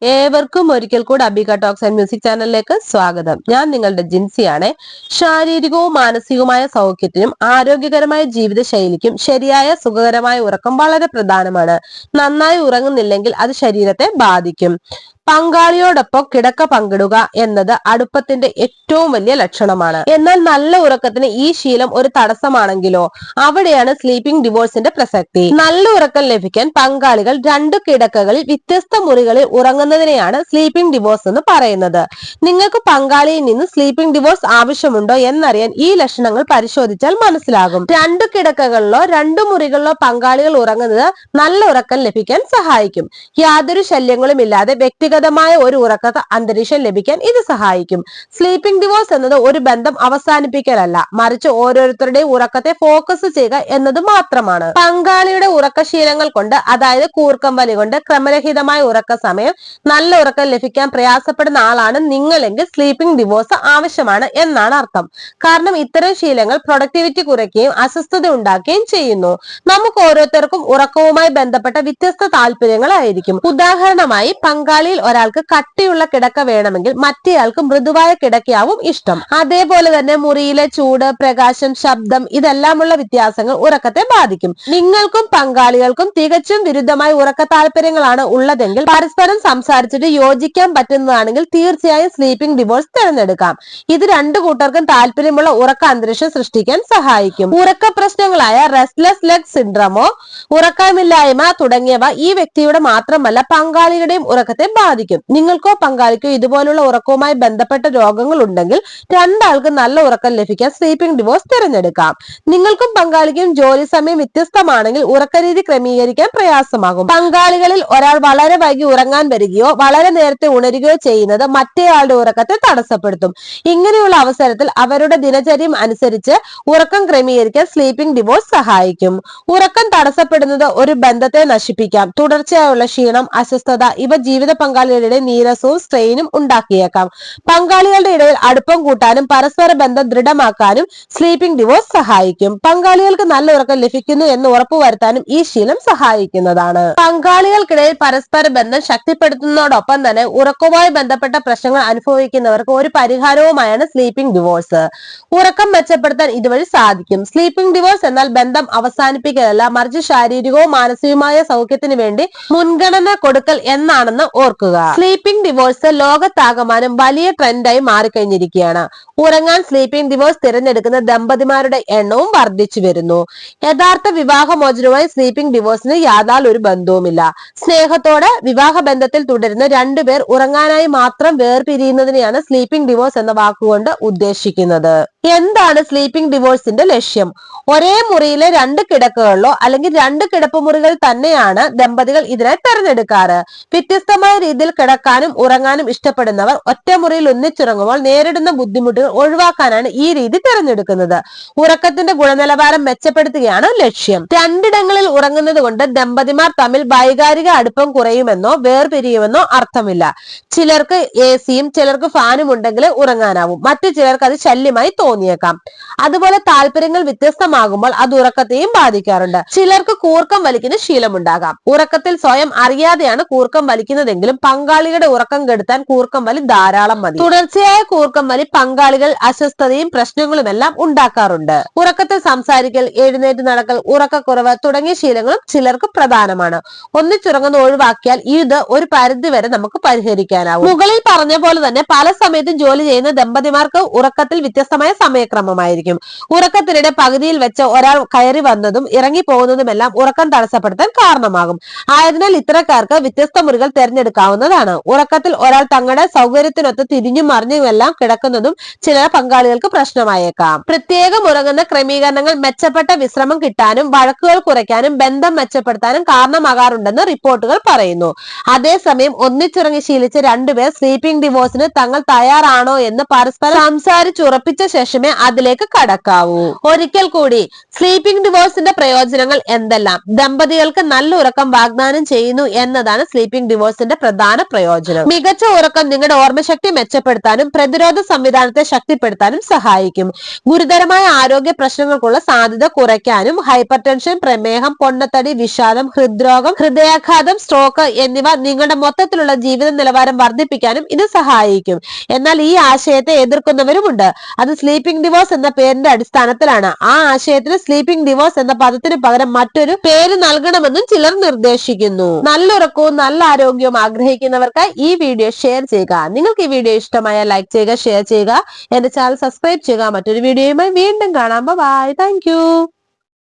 ഏവർക്കും ഒരിക്കൽ കൂടി അബിക ടോക്സ് ആൻഡ് മ്യൂസിക് ചാനലിലേക്ക് സ്വാഗതം. ഞാൻ നിങ്ങളുടെ ജിൻസിയാണ്. ശാരീരികവും മാനസികവുമായ സൗഖ്യത്തിനും ആരോഗ്യകരമായ ജീവിതശൈലിക്കും ശരിയായ സുഖകരമായ ഉറക്കം വളരെ പ്രധാനമാണ്. നന്നായി ഉറങ്ങുന്നില്ലെങ്കിൽ അത് ശരീരത്തെ ബാധിക്കും. പങ്കാളിയോടൊപ്പം കിടക്ക പങ്കിടുക എന്നത് അടുപ്പത്തിന്റെ ഏറ്റവും വലിയ ലക്ഷണമാണ്. എന്നാൽ നല്ല ഉറക്കത്തിന് ഈ ശീലം ഒരു തടസ്സമാണെങ്കിലോ അവിടെയാണ് സ്ലീപ്പിംഗ് ഡിവോഴ്സിന്റെ പ്രസക്തി. നല്ല ഉറക്കം ലഭിക്കാൻ പങ്കാളികൾ രണ്ടു കിടക്കകളിൽ വ്യത്യസ്ത മുറികളിൽ ഉറങ്ങുന്നതിനെയാണ് സ്ലീപ്പിംഗ് ഡിവോഴ്സ് എന്ന് പറയുന്നത്. നിങ്ങൾക്ക് പങ്കാളിയിൽ നിന്ന് സ്ലീപ്പിംഗ് ഡിവോഴ്സ് ആവശ്യമുണ്ടോ എന്നറിയാൻ ഈ ലക്ഷണങ്ങൾ പരിശോധിച്ചാൽ മനസ്സിലാകും. രണ്ടു കിടക്കകളിലോ രണ്ടു മുറികളിലോ പങ്കാളികൾ ഉറങ്ങുന്നത് നല്ല ഉറക്കം ലഭിക്കാൻ സഹായിക്കും. യാതൊരു ശല്യങ്ങളും ഇല്ലാതെ വ്യക്തിഗതമായ ഒരു ഉറക്ക അന്തരീക്ഷം ലഭിക്കാൻ ഇത് സഹായിക്കും. സ്ലീപ്പിംഗ് ഡിവോഴ്സ് എന്നത് ഒരു ബന്ധം അവസാനിപ്പിക്കലല്ല, മറിച്ച് ഓരോരുത്തരുടെയും ഉറക്കത്തെ ഫോക്കസ് ചെയ്യുക എന്നത് മാത്രമാണ്. പങ്കാളിയുടെ ഉറക്കശീലങ്ങൾ കൊണ്ട്, അതായത് കൂർക്കം വലി കൊണ്ട് ക്രമരഹിതമായ ഉറക്ക സമയം, നല്ല ഉറക്കം ലഭിക്കാൻ പ്രയാസപ്പെടുന്ന ആളാണ് നിങ്ങളെങ്കിൽ സ്ലീപ്പിംഗ് ഡിവോഴ്സ് ആവശ്യമാണ് എന്നാണ് അർത്ഥം. കാരണം ഇത്തരം ശീലങ്ങൾ പ്രൊഡക്ടിവിറ്റി കുറയ്ക്കുകയും അസ്വസ്ഥത ഉണ്ടാക്കുകയും ചെയ്യുന്നു. നമുക്ക് ഓരോരുത്തർക്കും ഉറക്കവുമായി ബന്ധപ്പെട്ട വ്യത്യസ്ത താല്പര്യങ്ങളായിരിക്കും. ഉദാഹരണമായി, പങ്കാളിയിൽ ഒരാൾക്ക് കട്ടിയുള്ള കിടക്ക വേണമെങ്കിൽ മറ്റേയാൾക്ക് മൃദുവായ കിടക്കയാവും ഇഷ്ടം. അതേപോലെ തന്നെ മുറിയിലെ ചൂട്, പ്രകാശം, ശബ്ദം ഇതെല്ലാമുള്ള വ്യത്യാസങ്ങൾ ഉറക്കത്തെ ബാധിക്കും. നിങ്ങൾക്കും പങ്കാളികൾക്കും തികച്ചും വിരുദ്ധമായ ഉറക്ക താല്പര്യങ്ങളാണ് ഉള്ളതെങ്കിൽ പരസ്പരം സംസാരിച്ചിട്ട് യോജിക്കാൻ പറ്റുന്നതാണെങ്കിൽ തീർച്ചയായും സ്ലീപ്പിംഗ് ഡിവോഴ്സ് തിരഞ്ഞെടുക്കാം. ഇത് രണ്ടു കൂട്ടർക്കും താല്പര്യമുള്ള ഉറക്ക അന്തരീക്ഷം സൃഷ്ടിക്കാൻ സഹായിക്കും. ഉറക്ക പ്രശ്നങ്ങളായ റെസ്റ്റ്ലെസ് ലെഗ് സിൻഡ്രോമോ, ഉറക്കമില്ലായ്മ തുടങ്ങിയവ ഈ വ്യക്തിയുടെ മാത്രമല്ല പങ്കാളിയുടെയും ഉറക്കത്തെ ബാധിക്കും. നിങ്ങൾക്കോ പങ്കാളിക്കോ ഇതുപോലുള്ള ഉറക്കവുമായി ബന്ധപ്പെട്ട രോഗങ്ങൾ ഉണ്ടെങ്കിൽ രണ്ടാൾക്കും നല്ല ഉറക്കം ലഭിക്കാൻ സ്ലീപ്പിംഗ് ഡിവോഴ്സ് തിരഞ്ഞെടുക്കാം. നിങ്ങൾക്കും പങ്കാളിക്കും ജോലി സമയം വ്യത്യസ്തമാണെങ്കിൽ ഉറക്കരീതി ക്രമീകരിക്കാൻ പ്രയാസമാകും. പങ്കാളികളിൽ ഒരാൾ വളരെ വൈകി ഉറങ്ങാൻ വരികയോ വളരെ നേരത്തെ ഉണരുകയോ ചെയ്യുന്നത് മറ്റേയാളുടെ ഉറക്കത്തെ തടസ്സപ്പെടുത്തും. ഇങ്ങനെയുള്ള അവസരത്തിൽ അവരുടെ ദിനചര്യം അനുസരിച്ച് ഉറക്കം ക്രമീകരിക്കാൻ സ്ലീപ്പിംഗ് ഡിവോഴ്സ് സഹായിക്കും. ഉറക്കം തടസ്സപ്പെടുന്നത് ഒരു ബന്ധത്തെ നശിപ്പിക്കാം. തുടർച്ചയായുള്ള ക്ഷീണം, അസ്വസ്ഥത ഇവ ജീവിത പങ്കാളികളുടെ നീരസവും സ്ട്രെയിനും ഉണ്ടാക്കിയേക്കാം. പങ്കാളികളുടെ ഇടയിൽ അടുപ്പം കൂട്ടാനും പരസ്പര ബന്ധം ദൃഢമാക്കാനും സ്ലീപ്പിംഗ് ഡിവോഴ്സ് സഹായിക്കും. പങ്കാളികൾക്ക് നല്ല ഉറക്കം ലഭിക്കുന്നു എന്ന് ഉറപ്പുവരുത്താനും ഈ ശീലം സഹായിക്കുന്നതാണ്. പങ്കാളികൾക്കിടയിൽ പരസ്പര ബന്ധം ശക്തിപ്പെടുത്തുന്നതോടൊപ്പം തന്നെ ഉറക്കവുമായി ബന്ധപ്പെട്ട പ്രശ്നങ്ങൾ അനുഭവിക്കുന്നവർക്ക് ഒരു പരിഹാരവുമായാണ് സ്ലീപ്പിംഗ് ഡിവോഴ്സ്. ഉറക്കം മെച്ചപ്പെടുത്താൻ ഇതുവഴി സാധിക്കും. സ്ലീപ്പിംഗ് ഡിവോഴ്സ് എന്നാൽ ബന്ധം അവസാനിപ്പിക്കലല്ല, മറിച്ച് ശാരീരികവും മാനസികവുമായ സൗഖ്യത്തിന് വേണ്ടി മുൻഗണന കൊടുക്കൽ എന്നാണെന്ന് ഓർക്കുക. സ്ലീപ്പിംഗ് ഡിവോഴ്സ് ലോകത്താകമാനം വലിയ ട്രെൻഡായി മാറിക്കഴിഞ്ഞിരിക്കുകയാണ്. ഉറങ്ങാൻ സ്ലീപ്പിംഗ് ഡിവോഴ്സ് തിരഞ്ഞെടുക്കുന്ന ദമ്പതിമാരുടെ എണ്ണവും വർദ്ധിച്ചു വരുന്നു. യഥാർത്ഥ വിവാഹമോചനവുമായി സ്ലീപ്പിംഗ് ഡിവോഴ്സിന് യാതൊരു ബന്ധവുമില്ല. സ്നേഹത്തോടെ വിവാഹ ബന്ധത്തിൽ തുടരുന്ന രണ്ടുപേർ ഉറങ്ങാനായി മാത്രം വേർപിരിയുന്നതിനെയാണ് സ്ലീപ്പിംഗ് ഡിവോഴ്സ് എന്ന വാക്കുകൊണ്ട് ഉദ്ദേശിക്കുന്നത്. എന്താണ് സ്ലീപ്പിംഗ് ഡിവോഴ്സിന്റെ ലക്ഷ്യം? ഒരേ മുറിയിലെ രണ്ട് കിടക്കകളിലോ അല്ലെങ്കിൽ രണ്ട് കിടപ്പുമുറികൾ തന്നെയാണ് ദമ്പതികൾ ഇതിനായി തെരഞ്ഞെടുക്കാറ്. വ്യത്യസ്തമായ രീതിയിൽ കിടക്കാനും ഉറങ്ങാനും ഇഷ്ടപ്പെടുന്നവർ ഒറ്റമുറിയിൽ ഒന്നിച്ചുറങ്ങുമ്പോൾ നേരിടുന്ന ബുദ്ധിമുട്ടുകൾ ഒഴിവാക്കാനാണ് ഈ രീതി തിരഞ്ഞെടുക്കുന്നത്. ഉറക്കത്തിന്റെ ഗുണനിലവാരം മെച്ചപ്പെടുത്തുകയാണ് ലക്ഷ്യം. രണ്ടിടങ്ങളിൽ ഉറങ്ങുന്നത് കൊണ്ട് ദമ്പതിമാർ തമ്മിൽ വൈകാരിക അടുപ്പം കുറയുമെന്നോ വേർപിരിയുമെന്നോ അർത്ഥമില്ല. ചിലർക്ക് എസിയും ചിലർക്ക് ഫാനും ഉണ്ടെങ്കിൽ ഉറങ്ങാനാവും, മറ്റു ചിലർക്ക് അത് ശല്യമായി തോന്നിയേക്കാം. അതുപോലെ താല്പര്യങ്ങൾ വ്യത്യസ്തമാകുമ്പോൾ അത് ഉറക്കത്തെയും ബാധിക്കാറുണ്ട്. ചിലർക്ക് കൂർക്കം വലിക്കുന്ന ശീലമുണ്ടാകാം. ഉറക്കത്തിൽ സ്വയം അറിയാതെയാണ് കൂർക്കം വലിക്കുന്നതെങ്കിലും പങ്കാളികളുടെ ഉറക്കം കെടുത്താൻ കൂർക്കം വലി ധാരാളം മതി. തുടർച്ചയായ കൂർക്കം വലി പങ്കാളികൾ അസ്വസ്ഥതയും പ്രശ്നങ്ങളുമെല്ലാം ഉണ്ടാക്കാറുണ്ട്. ഉറക്കത്തിൽ സംസാരിക്കൽ, എഴുന്നേറ്റ് നടക്കൽ, ഉറക്കക്കുറവ് തുടങ്ങിയ ശീലങ്ങളും ചിലർക്ക് പ്രധാനമാണ്. ഒന്നിച്ചുറങ്ങുന്ന ഒഴിവാക്കിയാൽ ഇത് ഒരു പരിധിവരെ നമുക്ക് പരിഹരിക്കാനാവും. മുകളിൽ പറഞ്ഞ പോലെ തന്നെ പല സമയത്തും ജോലി ചെയ്യുന്ന ദമ്പതിമാർക്ക് ഉറക്കത്തിൽ വ്യത്യസ്തമായ സമയക്രമമായിരിക്കും. ഉറക്കത്തിനിടെ പകുതിയിൽ വെച്ച് ഒരാൾ കയറി വന്നതും ഇറങ്ങി പോകുന്നതുമെല്ലാം ഉറക്കം തടസ്സപ്പെടുത്താൻ കാരണമാകും. ആയതിനാൽ ഇത്തരക്കാർക്ക് വ്യത്യസ്ത മുറികൾ തിരഞ്ഞെടുക്കാവുന്നതാണ്. ഉറക്കത്തിൽ ഒരാൾ തങ്ങളുടെ സൗകര്യത്തിനൊത്ത് തിരിഞ്ഞും മറിഞ്ഞുമെല്ലാം കിടക്കുന്നതും ചില പങ്കാളികൾക്ക് പ്രശ്നമായേക്കാം. പ്രത്യേകം ഉറങ്ങുന്ന ക്രമീകരണങ്ങൾ മെച്ചപ്പെട്ട വിശ്രമം കിട്ടാനും വഴക്കുകൾ കുറയ്ക്കാനും ബന്ധം മെച്ചപ്പെടുത്താനും കാരണമാകാറുണ്ടെന്ന് റിപ്പോർട്ടുകൾ പറയുന്നു. അതേസമയം ഒന്നിച്ചുറങ്ങി ശീലിച്ച രണ്ടുപേർ സ്ലീപ്പിംഗ് ഡിവോഴ്സിന് തങ്ങൾ തയ്യാറാണോ എന്ന് പരസ്പരം സംസാരിച്ചുറപ്പിച്ച ശേഷമേ അതിലേക്ക് കടക്കാവൂ. ഒരിക്കൽ കൂടി, സ്ലീപ്പിംഗ് ഡിവോഴ്സിന്റെ പ്രയോജനങ്ങൾ എന്തെല്ലാം? ദമ്പതികൾക്ക് നല്ല ഉറക്കം വാഗ്ദാനം ചെയ്യുന്നു എന്നതാണ് സ്ലീപ്പിംഗ് ഡിവോഴ്സിന്റെ പ്രധാന പ്രധാന പ്രയോജനം. മികച്ച ഉറക്കം നിങ്ങളുടെ ഓർമ്മശക്തി മെച്ചപ്പെടുത്താനും പ്രതിരോധ സംവിധാനത്തെ ശക്തിപ്പെടുത്താനും സഹായിക്കും. ഗുരുതരമായ ആരോഗ്യ പ്രശ്നങ്ങൾക്കുള്ള സാധ്യത കുറയ്ക്കാനും ഹൈപ്പർ ടെൻഷൻ, പ്രമേഹം, പൊണ്ണത്തടി, വിഷാദം, ഹൃദ്രോഗം, ഹൃദയാഘാതം, സ്ട്രോക്ക് എന്നിവ നിങ്ങളുടെ മൊത്തത്തിലുള്ള ജീവിത നിലവാരം വർദ്ധിപ്പിക്കാനും ഇത് സഹായിക്കും. എന്നാൽ ഈ ആശയത്തെ എതിർക്കുന്നവരുമുണ്ട്. അത് സ്ലീപ്പിംഗ് ഡിവോഴ്സ് എന്ന പേരിന്റെ അടിസ്ഥാനത്തിലാണ്. ആ ആശയത്തിന് സ്ലീപ്പിംഗ് ഡിവോഴ്സ് എന്ന പദത്തിന് പകരം മറ്റൊരു പേര് നൽകണമെന്നും ചിലർ നിർദ്ദേശിക്കുന്നു. നല്ലുറക്കവും നല്ല ആരോഗ്യവും ആഗ്രഹിക്കുന്നവർക്കായി ഈ വീഡിയോ ഷെയർ ചെയ്യുക. നിങ്ങൾക്ക് ഈ വീഡിയോ ഇഷ്ടമായ ലൈക്ക് ചെയ്യുക, ഷെയർ ചെയ്യുക. എന്റെ ചാനൽ സബ്സ്ക്രൈബ് ചെയ്യുക. മറ്റൊരു വീഡിയോയുമായി വീണ്ടും കാണാം. ബൈ. Thank you.